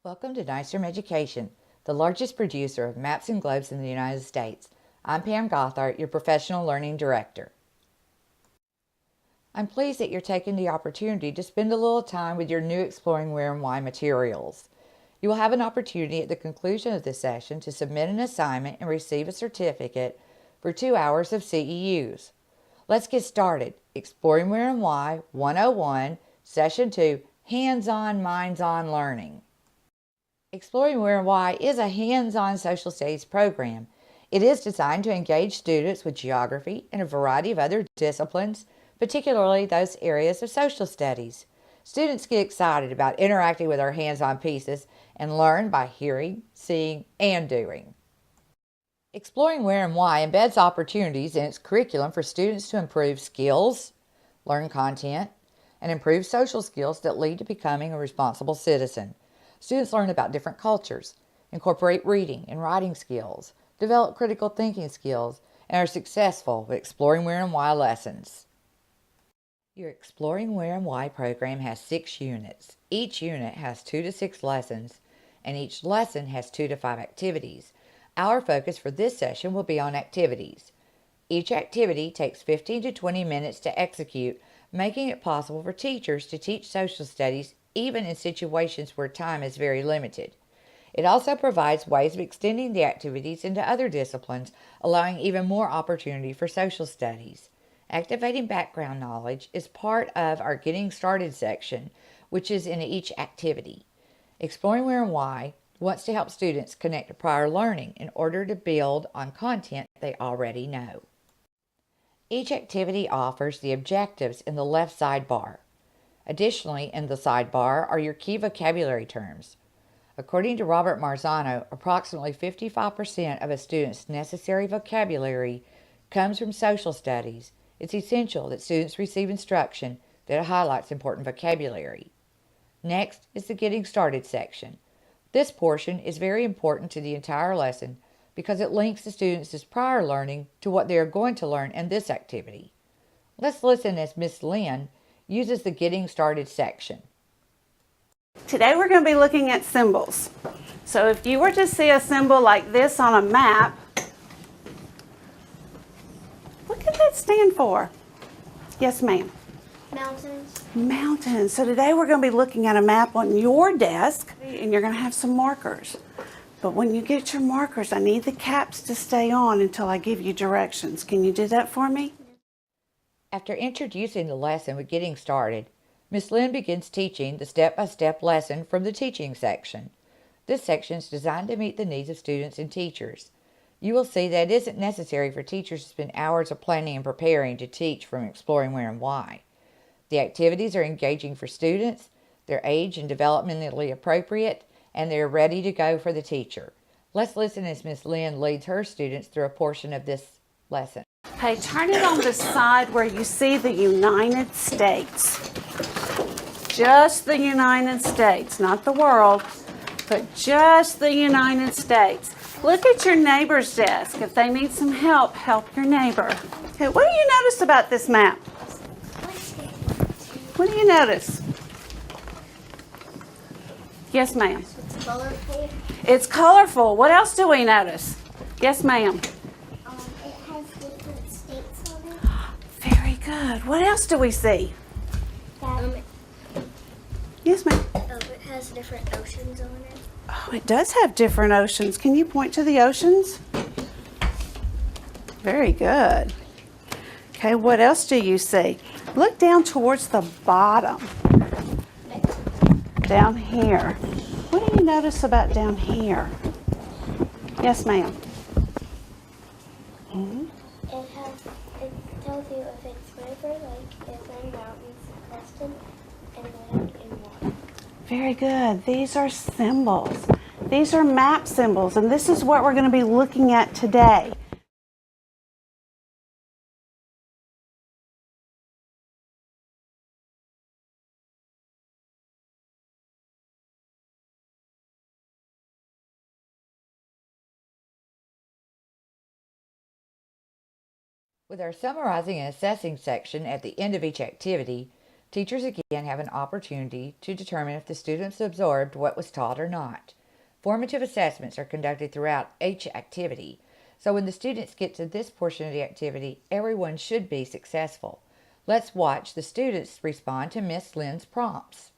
Welcome to NYSERM Education, the largest producer of maps and globes in the United States. I'm Pam Gothard, your Professional Learning Director. I'm pleased that you're taking the opportunity to spend a little time with your new Exploring Where and Why materials. You will have an opportunity at the conclusion of this session to submit an assignment and receive a certificate for 2 hours of CEUs. Let's get started. Exploring Where and Why 101, Session 2, Hands-on, Minds-on Learning. Exploring Where and Why is a hands-on social studies program. It is designed to engage students with geography and a variety of other disciplines, particularly those areas of social studies. Students get excited about interacting with our hands-on pieces and learn by hearing, seeing, and doing. Exploring Where and Why embeds opportunities in its curriculum for students to improve skills, learn content, and improve social skills that lead to becoming a responsible citizen. Students learn about different cultures, incorporate reading and writing skills, develop critical thinking skills, and are successful with Exploring Where and Why lessons. Your Exploring Where and Why program has 6 units. Each unit has 2 to 6 lessons, and each lesson has 2 to 5 activities. Our focus for this session will be on activities. Each activity takes 15 to 20 minutes to execute, making it possible for teachers to teach social studies even in situations where time is very limited. It also provides ways of extending the activities into other disciplines, allowing even more opportunity for social studies. Activating background knowledge is part of our Getting Started section, which is in each activity. Exploring Where and Why wants to help students connect to prior learning in order to build on content they already know. Each activity offers the objectives in the left sidebar. Additionally, in the sidebar are your key vocabulary terms. According to Robert Marzano, approximately 55% of a student's necessary vocabulary comes from social studies. It's essential that students receive instruction that highlights important vocabulary. Next is the Getting Started section. This portion is very important to the entire lesson because it links the students' prior learning to what they are going to learn in this activity. Let's listen as Ms. Lynn uses the Getting Started section. Today we're going to be looking at symbols. So if you were to see a symbol like this on a map, what could that stand for? Yes, ma'am. Mountains. Mountains. So today we're going to be looking at a map on your desk, and you're going to have some markers. But when you get your markers, I need the caps to stay on until I give you directions. Can you do that for me? After introducing the lesson with Getting Started, Ms. Lynn begins teaching the step-by-step lesson from the Teaching section. This section is designed to meet the needs of students and teachers. You will see that it isn't necessary for teachers to spend hours of planning and preparing to teach from Exploring Where and Why. The activities are engaging for students, they're age and developmentally appropriate, and they're ready to go for the teacher. Let's listen as Ms. Lynn leads her students through a portion of this lesson. Okay, turn it on the side where you see the United States. Just the United States, not the world, but just the United States. Look at your neighbor's desk. If they need some help, help your neighbor. Okay, what do you notice about this map? What do you notice? Yes, ma'am. It's colorful. It's colorful. What else do we notice? Yes, ma'am. It has different states on it. Very good. What else do we see? Yes, ma'am. It has different oceans on it. Oh, it does have different oceans. Can you point to the oceans? Very good. Okay, what else do you see? Look down towards the bottom. Down here. What do you notice about down here? Yes, ma'am. It tells you if it's river, like inland, mountains, crested, and land and water. Very good. These are symbols. These are map symbols, and this is what we're going to be looking at today. With our Summarizing and Assessing section at the end of each activity, Teachers again have an opportunity to determine if the students absorbed what was taught or not. Formative assessments are conducted throughout each activity, so when the students get to this portion of the activity, everyone should be successful. Let's watch the students respond to Miss Lynn's prompts.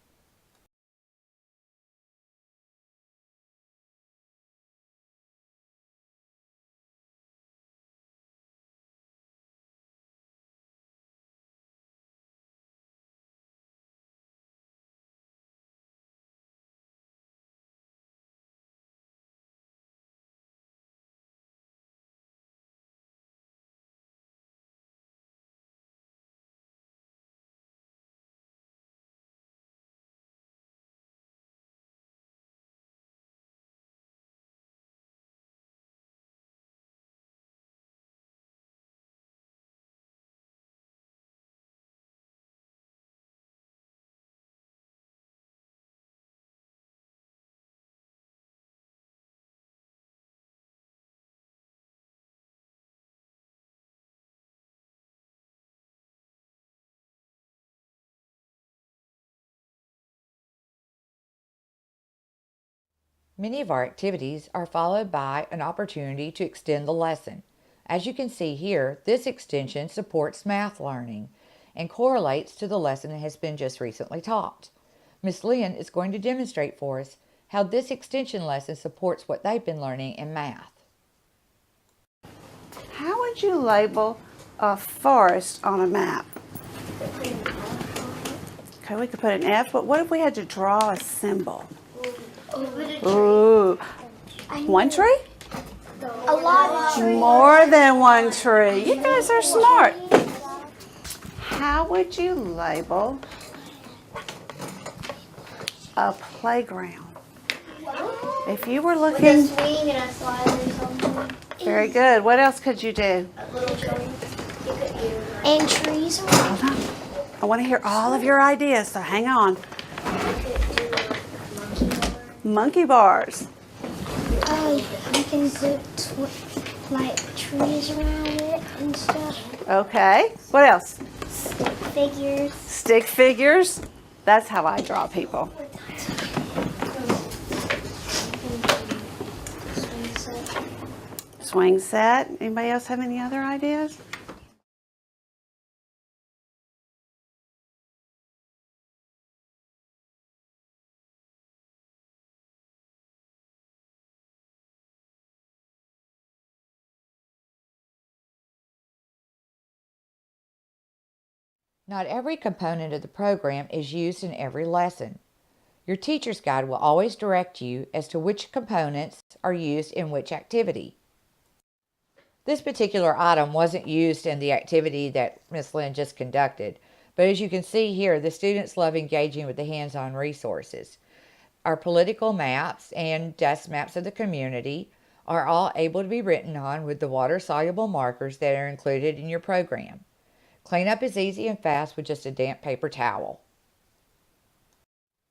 Many of our activities are followed by an opportunity to extend the lesson. As you can see here, this extension supports math learning and correlates to the lesson that has been just recently taught. Ms. Lynn is going to demonstrate for us how this extension lesson supports what they've been learning in math. How would you label a forest on a map? Okay, we could put an F, but what if we had to draw a symbol? Ooh, one tree? A lot of trees. More than one tree. You guys are smart. How would you label a playground? If you were With a looking, swing and a slide or something. very good. What else could you do? A little swing. And trees. Hold on. I want to hear all of your ideas, so hang on. Monkey bars. You can put like trees around it and stuff. Okay. What else? Figures. Stick figures. That's how I draw people. Swing set. Anybody else have any other ideas? Not every component of the program is used in every lesson. Your teacher's guide will always direct you as to which components are used in which activity. This particular item wasn't used in the activity that Ms. Lynn just conducted, but as you can see here, the students love engaging with the hands-on resources. Our political maps and dust maps of the community are all able to be written on with the water-soluble markers that are included in your program. Cleanup is easy and fast with just a damp paper towel.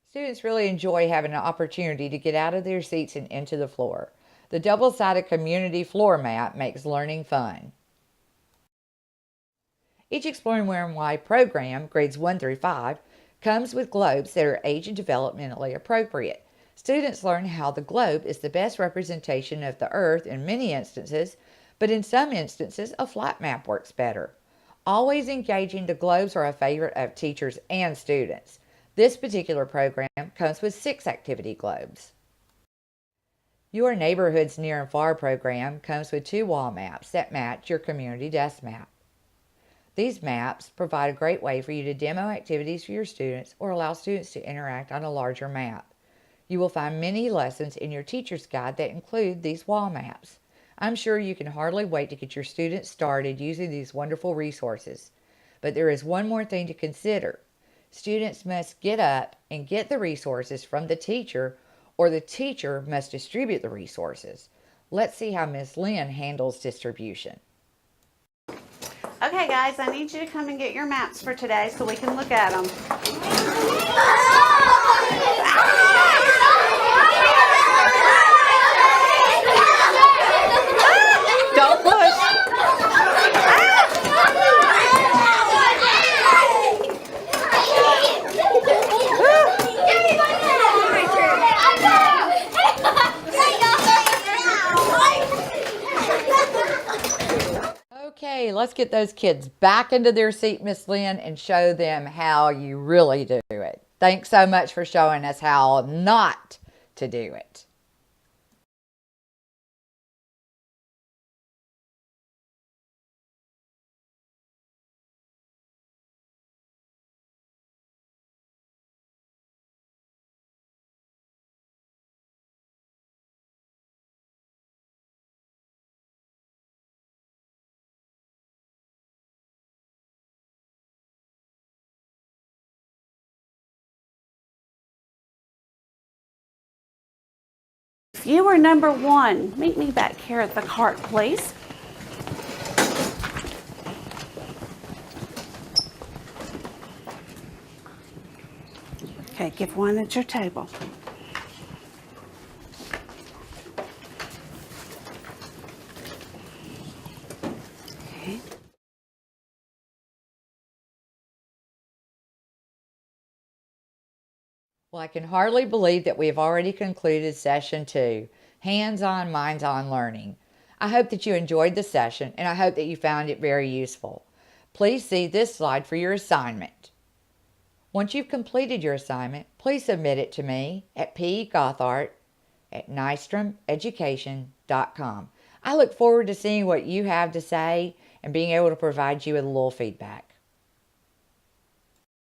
Students really enjoy having an opportunity to get out of their seats and into the floor. The double-sided community floor map makes learning fun. Each Exploring Where and Why program, grades 1 through 5, comes with globes that are age and developmentally appropriate. Students learn how the globe is the best representation of the Earth in many instances, but in some instances a flat map works better. Always engaging, the globes are a favorite of teachers and students. This particular program comes with 6 activity globes. Your Neighborhoods Near and Far program comes with 2 wall maps that match your community desk map. These maps provide a great way for you to demo activities for your students or allow students to interact on a larger map. You will find many lessons in your teacher's guide that include these wall maps. I'm sure you can hardly wait to get your students started using these wonderful resources. But there is one more thing to consider. Students must get up and get the resources from the teacher, or the teacher must distribute the resources. Let's see how Ms. Lynn handles distribution. Okay, guys, I need you to come and get your maps for today so we can look at them. Don't push. Yay! Let's get those kids back into their seat, Miss Lynn, and show them how you really do it. Thanks so much for showing us how not to do it. If you were number 1, meet me back here at the cart, please. Okay, give one at your table. Okay. Well, I can hardly believe that we have already concluded session 2, hands-on, minds-on learning. I hope that you enjoyed the session, and I hope that you found it very useful. Please see this slide for your assignment. Once you've completed your assignment, please submit it to me at pgothart@nystromeducation.com. I look forward to seeing what you have to say and being able to provide you with a little feedback.